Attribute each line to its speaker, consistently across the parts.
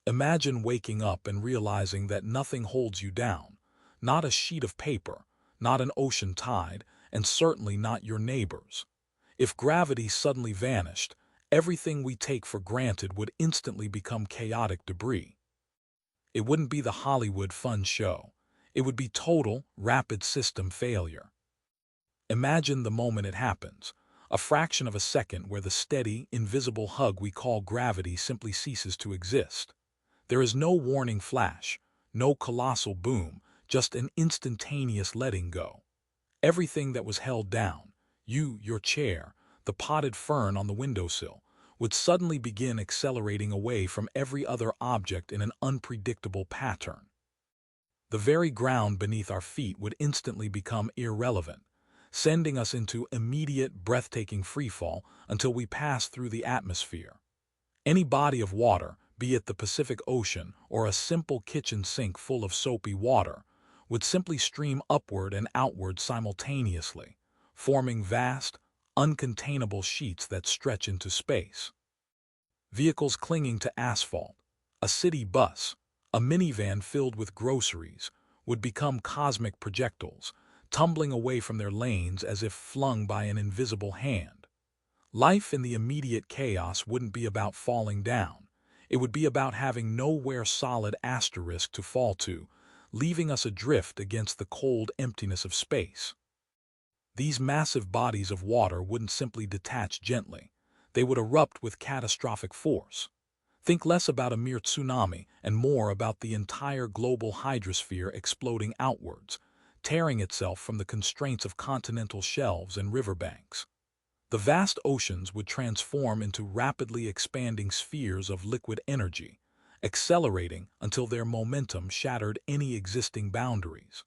Speaker 1: Imagine waking up and realizing that nothing holds you down, not a sheet of paper, not an ocean tide, and certainly not your neighbors. If gravity suddenly vanished, everything we take for granted would instantly become chaotic debris. It wouldn't be the Hollywood fun show. It would be total, rapid system failure. Imagine the moment it happens, a fraction of a second where the steady, invisible hug we call gravity simply ceases to exist. There is no warning flash, no colossal boom, just an instantaneous letting go. Everything that was held down, you, your chair, the potted fern on the windowsill, would suddenly begin accelerating away from every other object in an unpredictable pattern. The very ground beneath our feet would instantly become irrelevant, sending us into immediate, breathtaking freefall until we pass through the atmosphere. Any body of water, be it the Pacific Ocean or a simple kitchen sink full of soapy water, would simply stream upward and outward simultaneously, forming vast, uncontainable sheets that stretch into space. Vehicles clinging to asphalt, a city bus, a minivan filled with groceries, would become cosmic projectiles, tumbling away from their lanes as if flung by an invisible hand. Life in the immediate chaos wouldn't be about falling down. It would be about having nowhere solid asterisk to fall to, leaving us adrift against the cold emptiness of space. These massive bodies of water wouldn't simply detach gently. They would erupt with catastrophic force. Think less about a mere tsunami and more about the entire global hydrosphere exploding outwards, tearing itself from the constraints of continental shelves and riverbanks. The vast oceans would transform into rapidly expanding spheres of liquid energy, accelerating until their momentum shattered any existing boundaries.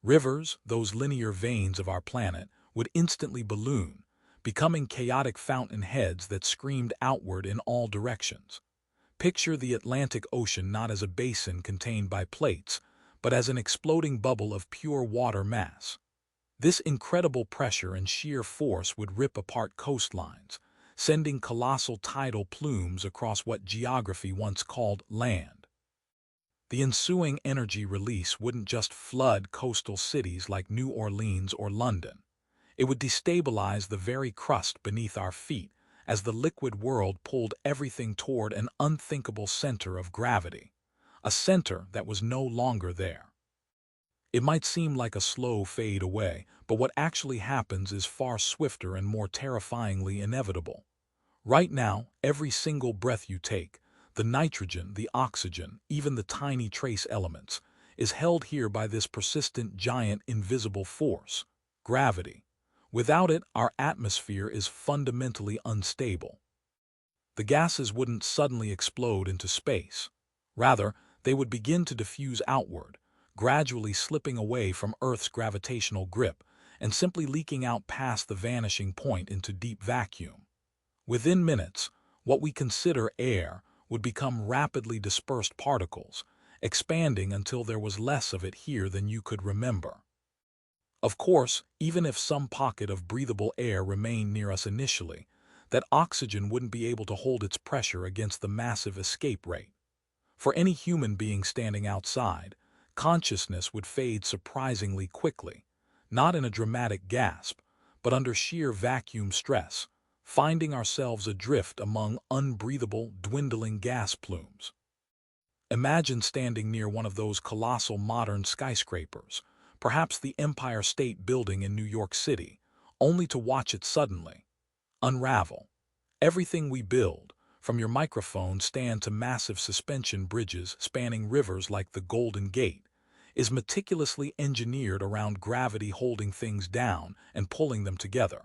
Speaker 1: Rivers, those linear veins of our planet, would instantly balloon, becoming chaotic fountainheads that screamed outward in all directions. Picture the Atlantic Ocean not as a basin contained by plates, but as an exploding bubble of pure water mass. This incredible pressure and sheer force would rip apart coastlines, sending colossal tidal plumes across what geography once called land. The ensuing energy release wouldn't just flood coastal cities like New Orleans or London. It would destabilize the very crust beneath our feet as the liquid world pulled everything toward an unthinkable center of gravity, a center that was no longer there. It might seem like a slow fade away, but what actually happens is far swifter and more terrifyingly inevitable. Right now, every single breath you take, the nitrogen, the oxygen, even the tiny trace elements, is held here by this persistent giant invisible force, gravity. Without it, our atmosphere is fundamentally unstable. The gases wouldn't suddenly explode into space. Rather, they would begin to diffuse outward, gradually slipping away from Earth's gravitational grip and simply leaking out past the vanishing point into deep vacuum. Within minutes, what we consider air would become rapidly dispersed particles, expanding until there was less of it here than you could remember. Of course, even if some pocket of breathable air remained near us initially, that oxygen wouldn't be able to hold its pressure against the massive escape rate. For any human being standing outside, consciousness would fade surprisingly quickly, not in a dramatic gasp, but under sheer vacuum stress, finding ourselves adrift among unbreathable, dwindling gas plumes. Imagine standing near one of those colossal modern skyscrapers, perhaps the Empire State Building in New York City, only to watch it suddenly unravel. Everything we build, from your microphone stand to massive suspension bridges spanning rivers like the Golden Gate, is meticulously engineered around gravity holding things down and pulling them together.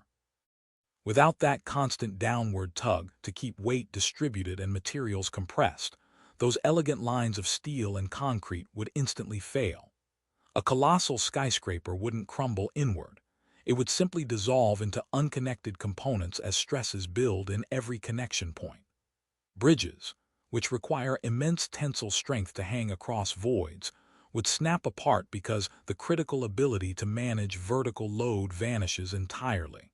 Speaker 1: Without that constant downward tug to keep weight distributed and materials compressed, those elegant lines of steel and concrete would instantly fail. A colossal skyscraper wouldn't crumble inward. It would simply dissolve into unconnected components as stresses build in every connection point. Bridges, which require immense tensile strength to hang across voids, would snap apart because the critical ability to manage vertical load vanishes entirely.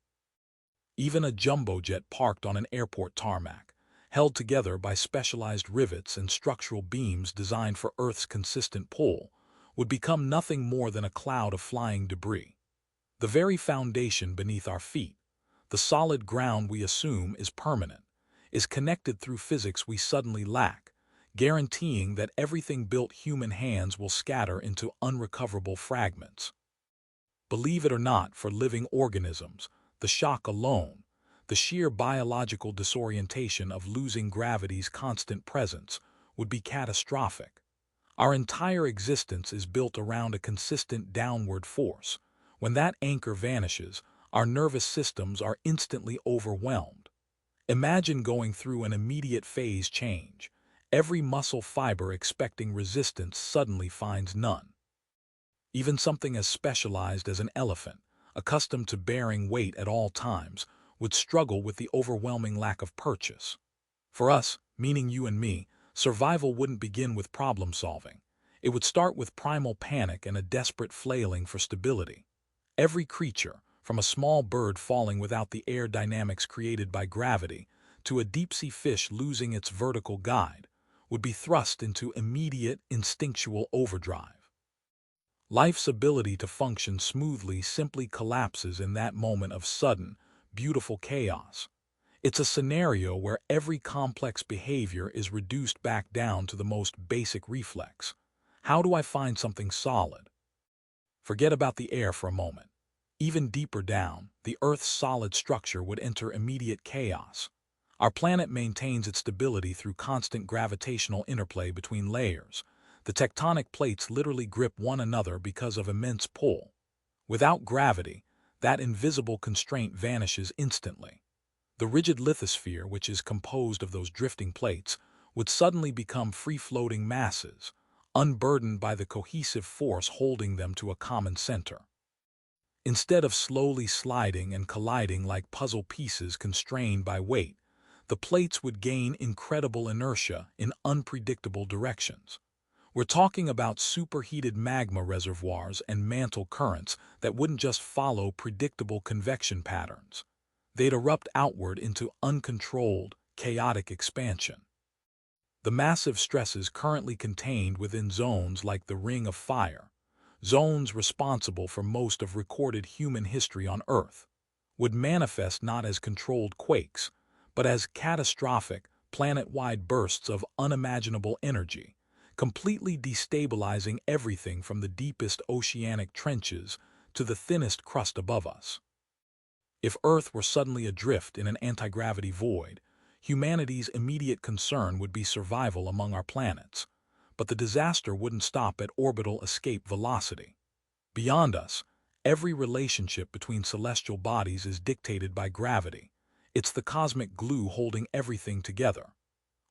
Speaker 1: Even a jumbo jet parked on an airport tarmac, held together by specialized rivets and structural beams designed for Earth's consistent pull, would become nothing more than a cloud of flying debris. The very foundation beneath our feet, the solid ground we assume is permanent, is connected through physics we suddenly lack, guaranteeing that everything built human hands will scatter into unrecoverable fragments. Believe it or not, for living organisms, the shock alone, the sheer biological disorientation of losing gravity's constant presence, would be catastrophic. Our entire existence is built around a consistent downward force. When that anchor vanishes, our nervous systems are instantly overwhelmed. Imagine going through an immediate phase change. Every muscle fiber expecting resistance suddenly finds none. Even something as specialized as an elephant, accustomed to bearing weight at all times, would struggle with the overwhelming lack of purchase. For us, meaning you and me, survival wouldn't begin with problem solving. It would start with primal panic and a desperate flailing for stability. Every creature, from a small bird falling without the air dynamics created by gravity, to a deep-sea fish losing its vertical guide, would be thrust into immediate, instinctual overdrive. Life's ability to function smoothly simply collapses in that moment of sudden, beautiful chaos. It's a scenario where every complex behavior is reduced back down to the most basic reflex. How do I find something solid? Forget about the air for a moment. Even deeper down, the Earth's solid structure would enter immediate chaos. Our planet maintains its stability through constant gravitational interplay between layers. The tectonic plates literally grip one another because of immense pull. Without gravity, that invisible constraint vanishes instantly. The rigid lithosphere, which is composed of those drifting plates, would suddenly become free-floating masses, unburdened by the cohesive force holding them to a common center. Instead of slowly sliding and colliding like puzzle pieces constrained by weight, the plates would gain incredible inertia in unpredictable directions. We're talking about superheated magma reservoirs and mantle currents that wouldn't just follow predictable convection patterns. They'd erupt outward into uncontrolled, chaotic expansion. The massive stresses currently contained within zones like the Ring of Fire, zones responsible for most of recorded human history on Earth, would manifest not as controlled quakes, but as catastrophic, planet-wide bursts of unimaginable energy, completely destabilizing everything from the deepest oceanic trenches to the thinnest crust above us. If Earth were suddenly adrift in an anti-gravity void, humanity's immediate concern would be survival among our planets. But the disaster wouldn't stop at orbital escape velocity. Beyond us, every relationship between celestial bodies is dictated by gravity. It's the cosmic glue holding everything together.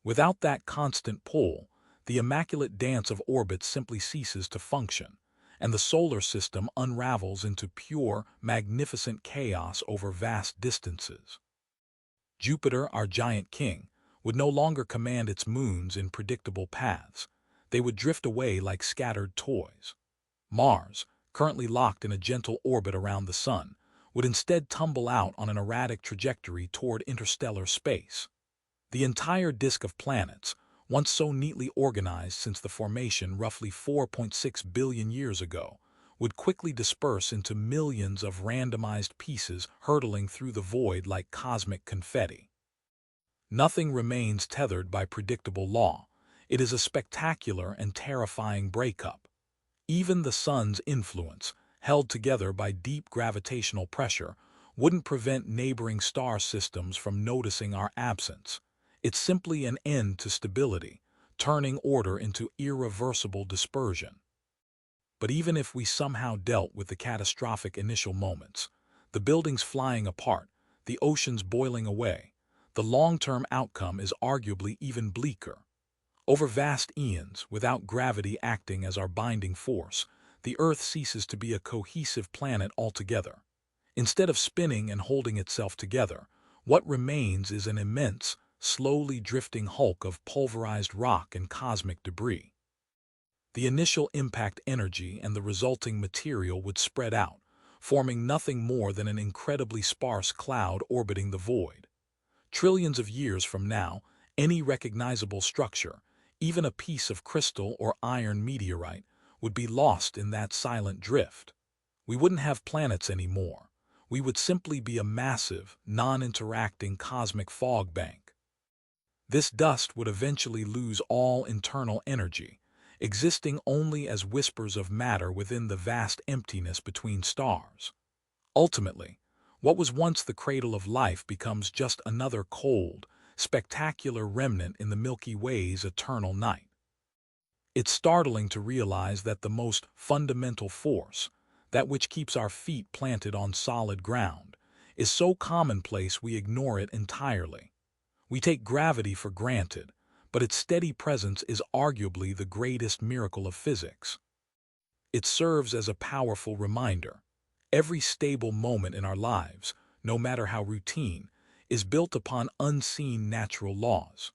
Speaker 1: Without that constant pull, the immaculate dance of orbits simply ceases to function, and the solar system unravels into pure, magnificent chaos over vast distances. Jupiter, our giant king, would no longer command its moons in predictable paths. They would drift away like scattered toys. Mars, currently locked in a gentle orbit around the Sun, would instead tumble out on an erratic trajectory toward interstellar space. The entire disk of planets, once so neatly organized since the formation roughly 4.6 billion years ago, would quickly disperse into millions of randomized pieces hurtling through the void like cosmic confetti. Nothing remains tethered by predictable law. It is a spectacular and terrifying breakup. Even the Sun's influence, held together by deep gravitational pressure, wouldn't prevent neighboring star systems from noticing our absence. It's simply an end to stability, turning order into irreversible dispersion. But even if we somehow dealt with the catastrophic initial moments, the buildings flying apart, the oceans boiling away, the long-term outcome is arguably even bleaker. Over vast eons, without gravity acting as our binding force, the Earth ceases to be a cohesive planet altogether. Instead of spinning and holding itself together, what remains is an immense, slowly drifting hulk of pulverized rock and cosmic debris. The initial impact energy and the resulting material would spread out, forming nothing more than an incredibly sparse cloud orbiting the void. Trillions of years from now, Any recognizable structure, even a piece of crystal or iron meteorite, would be lost in that silent drift. We wouldn't have planets anymore. We would simply be a massive, non-interacting cosmic fog bank. This dust would eventually lose all internal energy, existing only as whispers of matter within the vast emptiness between stars. Ultimately, what was once the cradle of life becomes just another cold, spectacular remnant in the Milky Way's eternal night. It's startling to realize that the most fundamental force, that which keeps our feet planted on solid ground, is so commonplace we ignore it entirely. We take gravity for granted, but its steady presence is arguably the greatest miracle of physics. It serves as a powerful reminder. Every stable moment in our lives, no matter how routine, is built upon unseen natural laws.